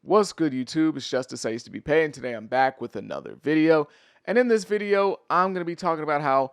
What's good, YouTube? It's Justice I Used to Be Paying. Today I'm back with another video. And in this video, I'm going to be talking about how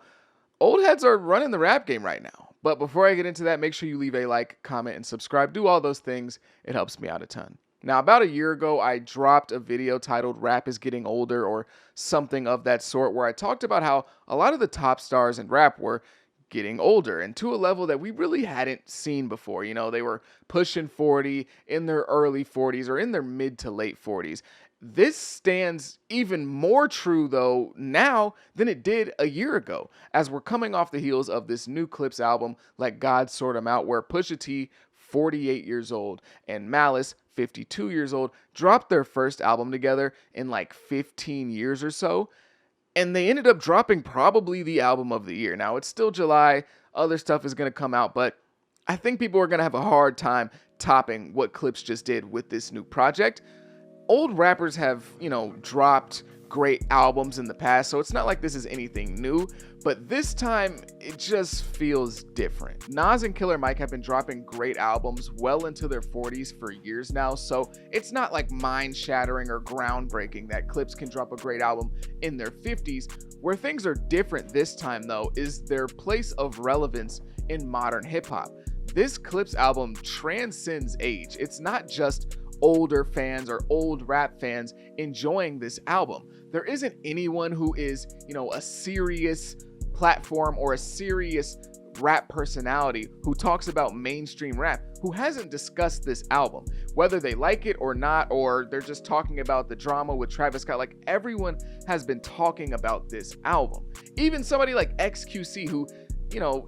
old heads are running the rap game right now. But before I get into that, make sure you leave a like, comment, and subscribe. Do all those things. It helps me out a ton. Now, about a year ago, I dropped a video titled Rap is Getting Older or something of that sort, where I talked about how a lot of the top stars in rap were getting older and to a level that we really hadn't seen before. You know, they were pushing 40, in their early 40s or in their mid to late 40s. This stands even more true, though, now than it did a year ago, as we're coming off the heels of this new Clipse album, Let God Sort 'Em Out, where Pusha T, 48 years old, and Malice, 52 years old, dropped their first album together in like 15 years or so. And they ended up dropping probably the album of the year. Now, it's still July. Other stuff is going to come out, but I think people are going to have a hard time topping what Clipse just did with this new project. Old rappers have, dropped great albums in the past, so it's not like this is anything new, but this time it just feels different. Nas and Killer Mike have been dropping great albums well into their 40s for years now, so it's not like mind-shattering or groundbreaking that Clipse can drop a great album in their 50s. Where things are different this time, though, is their place of relevance in modern hip-hop. This Clipse album transcends age. It's not just older fans or old rap fans enjoying this album. There isn't anyone who is, a serious platform or a serious rap personality who talks about mainstream rap who hasn't discussed this album, whether they like it or not, or they're just talking about the drama with Travis Scott. Like, everyone has been talking about this album. Even somebody like XQC, who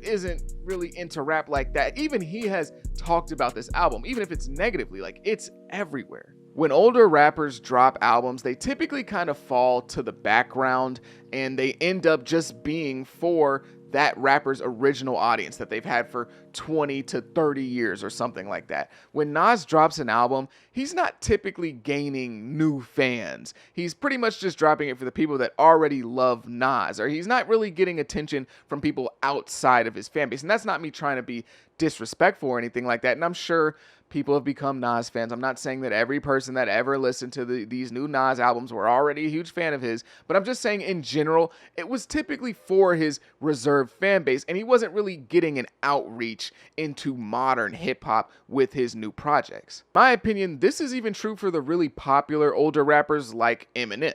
isn't really into rap like that, even he has talked about this album, even if it's negatively. Like, it's everywhere. When older rappers drop albums, they typically kind of fall to the background and they end up just being for that rapper's original audience that they've had for 20 to 30 years or something like that. When Nas drops an album, he's not typically gaining new fans. He's pretty much just dropping it for the people that already love Nas, or he's not really getting attention from people outside of his fan base. And that's not me trying to be disrespectful or anything like that. And I'm sure people have become Nas fans. I'm not saying that every person that ever listened to these new Nas albums were already a huge fan of his, but I'm just saying in general, it was typically for his reserved fan base, and he wasn't really getting an outreach into modern hip hop with his new projects. In my opinion, this is even true for the really popular older rappers like Eminem.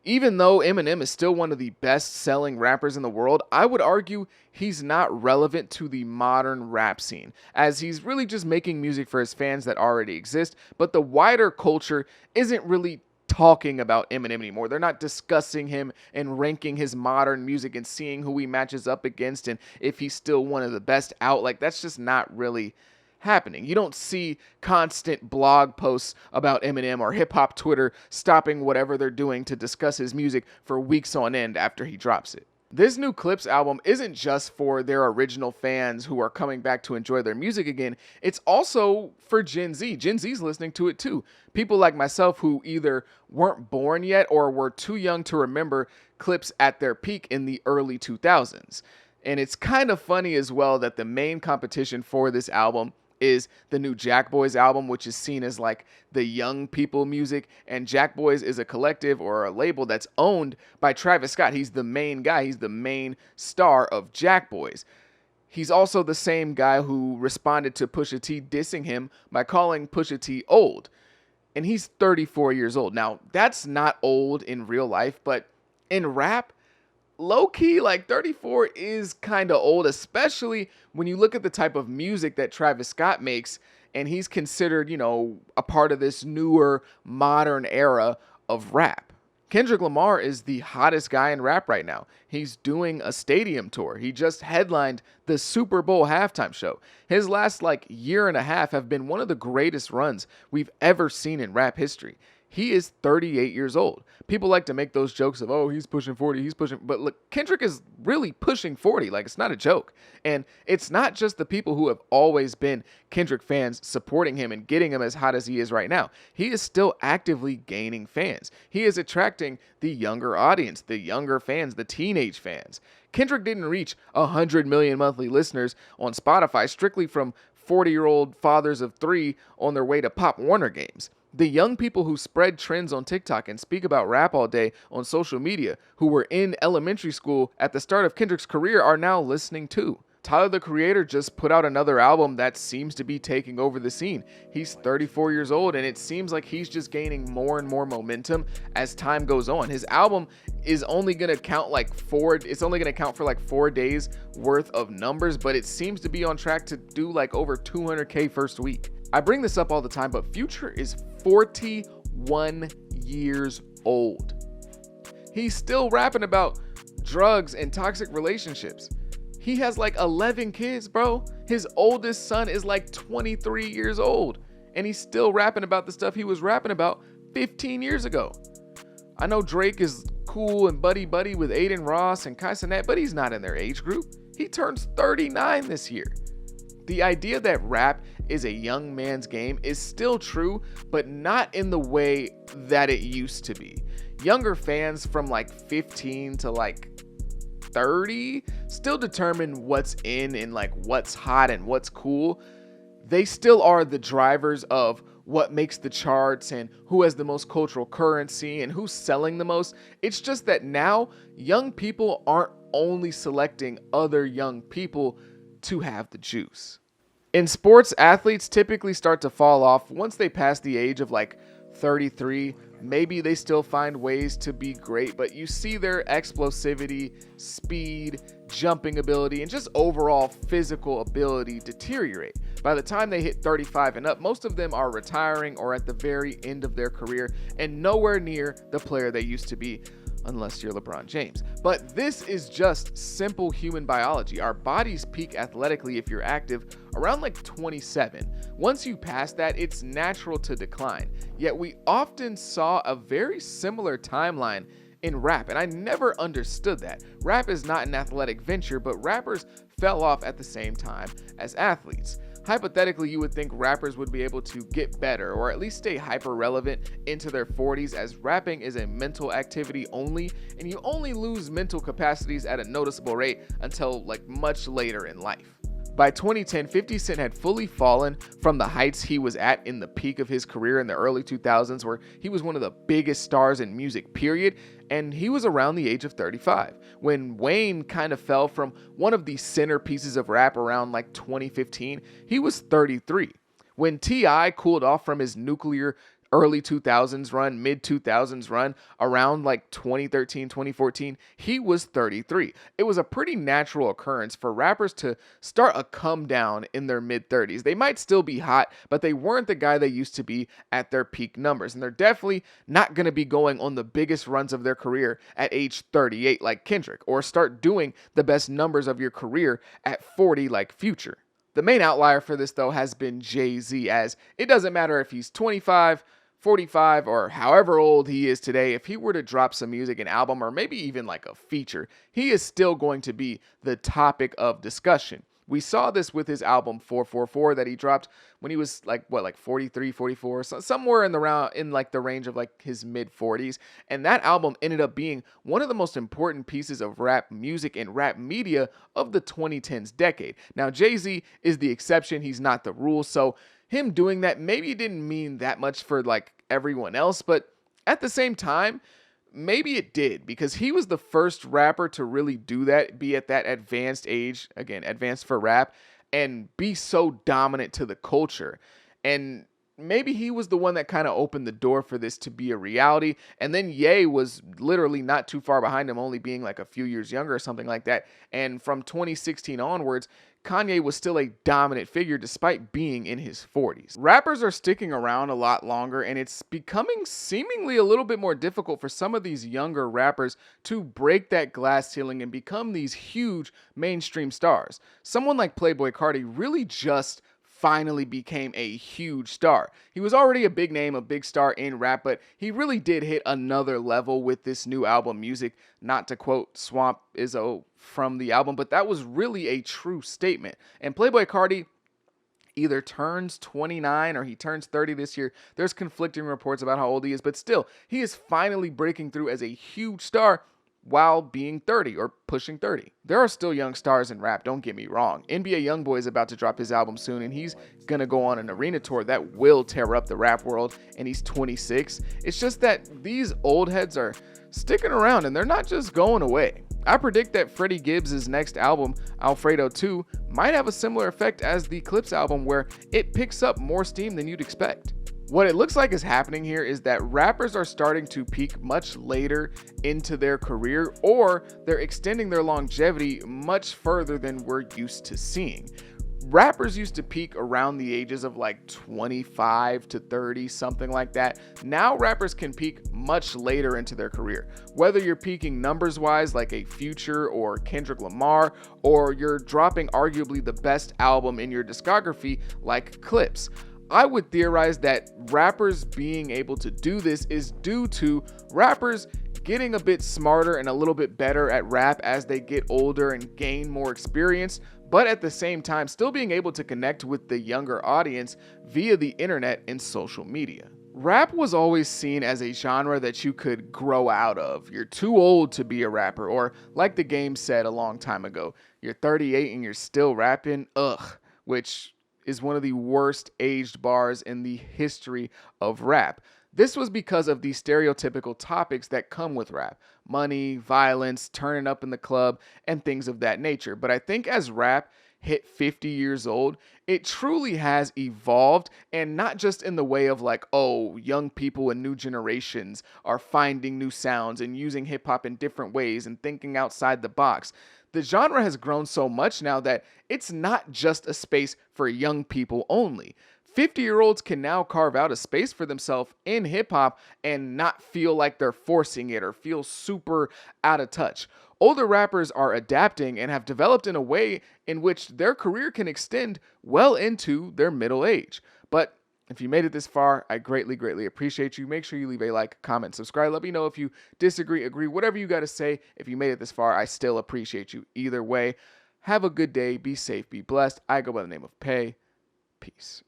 Even though Eminem is still one of the best-selling rappers in the world, I would argue he's not relevant to the modern rap scene, as he's really just making music for his fans that already exist, but the wider culture isn't really talking about Eminem anymore. They're not discussing him and ranking his modern music and seeing who he matches up against and if he's still one of the best out. Like, that's just not really happening. You don't see constant blog posts about Eminem or hip hop Twitter stopping whatever they're doing to discuss his music for weeks on end after he drops it. This new Clipse album isn't just for their original fans who are coming back to enjoy their music again. It's also for Gen Z. Gen Z's listening to it too. People like myself who either weren't born yet or were too young to remember Clipse at their peak in the early 2000s. And it's kind of funny as well that the main competition for this album is the new Jack Boys album, which is seen as like the young people music. And Jack Boys is a collective or a label that's owned by Travis Scott. He's the main guy. He's the main star of Jack Boys. He's also the same guy who responded to Pusha T dissing him by calling Pusha T old. And he's 34 years old. Now, that's not old in real life, but in rap, low-key, like 34 is kind of old, especially when you look at the type of music that Travis Scott makes, and he's considered, a part of this newer, modern era of rap. Kendrick Lamar is the hottest guy in rap right now. He's doing a stadium tour. He just headlined the Super Bowl halftime show. His last, year and a half have been one of the greatest runs we've ever seen in rap history. He is 38 years old. People like to make those jokes of, oh, he's pushing 40, but look, Kendrick is really pushing 40. Like, it's not a joke. And it's not just the people who have always been Kendrick fans supporting him and getting him as hot as he is right now. He is still actively gaining fans. He is attracting the younger audience, the younger fans, the teenage fans. Kendrick didn't reach 100 million monthly listeners on Spotify strictly from 40-year-old fathers of three on their way to Pop Warner games. The young people who spread trends on TikTok and speak about rap all day on social media, who were in elementary school at the start of Kendrick's career, are now listening too. Tyler, the Creator, just put out another album that seems to be taking over the scene. He's 34 years old, and it seems like he's just gaining more and more momentum as time goes on. His album is only going to count it's only going to count for like 4 days worth of numbers, but it seems to be on track to do like over 200K first week. I bring this up all the time, but Future is 41 years old. He's still rapping about drugs and toxic relationships. He has like 11 kids, bro. His oldest son is like 23 years old, and he's still rapping about the stuff he was rapping about 15 years ago. I know Drake is cool and buddy-buddy with Aiden Ross and Kai Cenat, but he's not in their age group. He turns 39 this year. The idea that rap is a young man's game is still true, but not in the way that it used to be. Younger fans from like 15 to like 30 still determine what's in and like what's hot and what's cool. They still are the drivers of what makes the charts and who has the most cultural currency and who's selling the most. It's just that now young people aren't only selecting other young people to have the juice. In sports, athletes typically start to fall off once they pass the age of like 33. Maybe they still find ways to be great, but you see their explosivity, speed, jumping ability, and just overall physical ability deteriorate. By the time they hit 35 and up, most of them are retiring or at the very end of their career and nowhere near the player they used to be, unless you're LeBron James. But this is just simple human biology. Our bodies peak athletically if you're active around like 27. Once you pass that, it's natural to decline. Yet we often saw a very similar timeline in rap, and I never understood that. Rap is not an athletic venture, but rappers fell off at the same time as athletes. Hypothetically, you would think rappers would be able to get better or at least stay hyper relevant into their 40s, as rapping is a mental activity only, and you only lose mental capacities at a noticeable rate until like much later in life. By 2010, 50 Cent had fully fallen from the heights he was at in the peak of his career in the early 2000s, where he was one of the biggest stars in music, period, and he was around the age of 35. When Wayne kind of fell from one of the centerpieces of rap around like 2015, he was 33. When T.I. cooled off from his nuclear early 2000s run, mid 2000s run, around like 2013, 2014, he was 33. It was a pretty natural occurrence for rappers to start a come down in their mid 30s. They might still be hot, but they weren't the guy they used to be at their peak numbers. And they're definitely not going to be going on the biggest runs of their career at age 38 like Kendrick, or start doing the best numbers of your career at 40 like Future. The main outlier for this, though, has been Jay-Z, as it doesn't matter if he's 25, 45, or however old he is today. If he were to drop some music, an album, or maybe even like a feature, he is still going to be the topic of discussion. We saw this with his album 444 that he dropped when he was like 43, 44, so somewhere in the range of like his mid 40s, and that album ended up being one of the most important pieces of rap music and rap media of the 2010s decade. Now Jay-Z is the exception, he's not the rule, so him doing that maybe didn't mean that much for like everyone else, but at the same time, maybe it did, because he was the first rapper to really do that, be at that advanced age, again, advanced for rap, and be so dominant to the culture. And maybe he was the one that kind of opened the door for this to be a reality. And then Ye was literally not too far behind him, only being like a few years younger or something like that. And from 2016 onwards, Kanye was still a dominant figure despite being in his 40s. Rappers are sticking around a lot longer, and it's becoming seemingly a little bit more difficult for some of these younger rappers to break that glass ceiling and become these huge mainstream stars. Someone like Playboi Carti really just finally became a huge star. He was already a big name, a big star in rap, but he really did hit another level with this new album Music. Not to quote Swamp Izzo from the album, but that was really a true statement. And Playboi Carti either turns 29 or he turns 30 this year. There's conflicting reports about how old he is, but still, he is finally breaking through as a huge star while being 30 or pushing 30. There are still young stars in rap, don't get me wrong. NBA Youngboy is about to drop his album soon, and he's gonna go on an arena tour that will tear up the rap world, and he's 26. It's just that these old heads are sticking around, and they're not just going away. I predict that Freddie Gibbs' next album, Alfredo 2, might have a similar effect as the Clipse album, where it picks up more steam than you'd expect. What it looks like is happening here is that rappers are starting to peak much later into their career, or they're extending their longevity much further than we're used to seeing. Rappers used to peak around the ages of like 25 to 30, something like that. Now rappers can peak much later into their career. Whether you're peaking numbers wise like a Future or Kendrick Lamar, or you're dropping arguably the best album in your discography like Clipse. I would theorize that rappers being able to do this is due to rappers getting a bit smarter and a little bit better at rap as they get older and gain more experience, but at the same time still being able to connect with the younger audience via the internet and social media. Rap was always seen as a genre that you could grow out of. You're too old to be a rapper, or like the game said a long time ago, you're 38 and you're still rapping, which is one of the worst aged bars in the history of rap. This was because of the stereotypical topics that come with rap: money, violence, turning up in the club, and things of that nature. But I think as rap hit 50 years old, it truly has evolved, and not just in the way of like, oh, young people and new generations are finding new sounds and using hip hop in different ways and thinking outside the box. The genre has grown so much now that it's not just a space for young people only. 50-year-olds can now carve out a space for themselves in hip hop and not feel like they're forcing it or feel super out of touch. Older rappers are adapting and have developed in a way in which their career can extend well into their middle age. But if you made it this far, I greatly, greatly appreciate you. Make sure you leave a like, comment, subscribe. Let me know if you disagree, agree, whatever you got to say. If you made it this far, I still appreciate you either way. Have a good day. Be safe. Be blessed. I go by the name of Pay. Peace.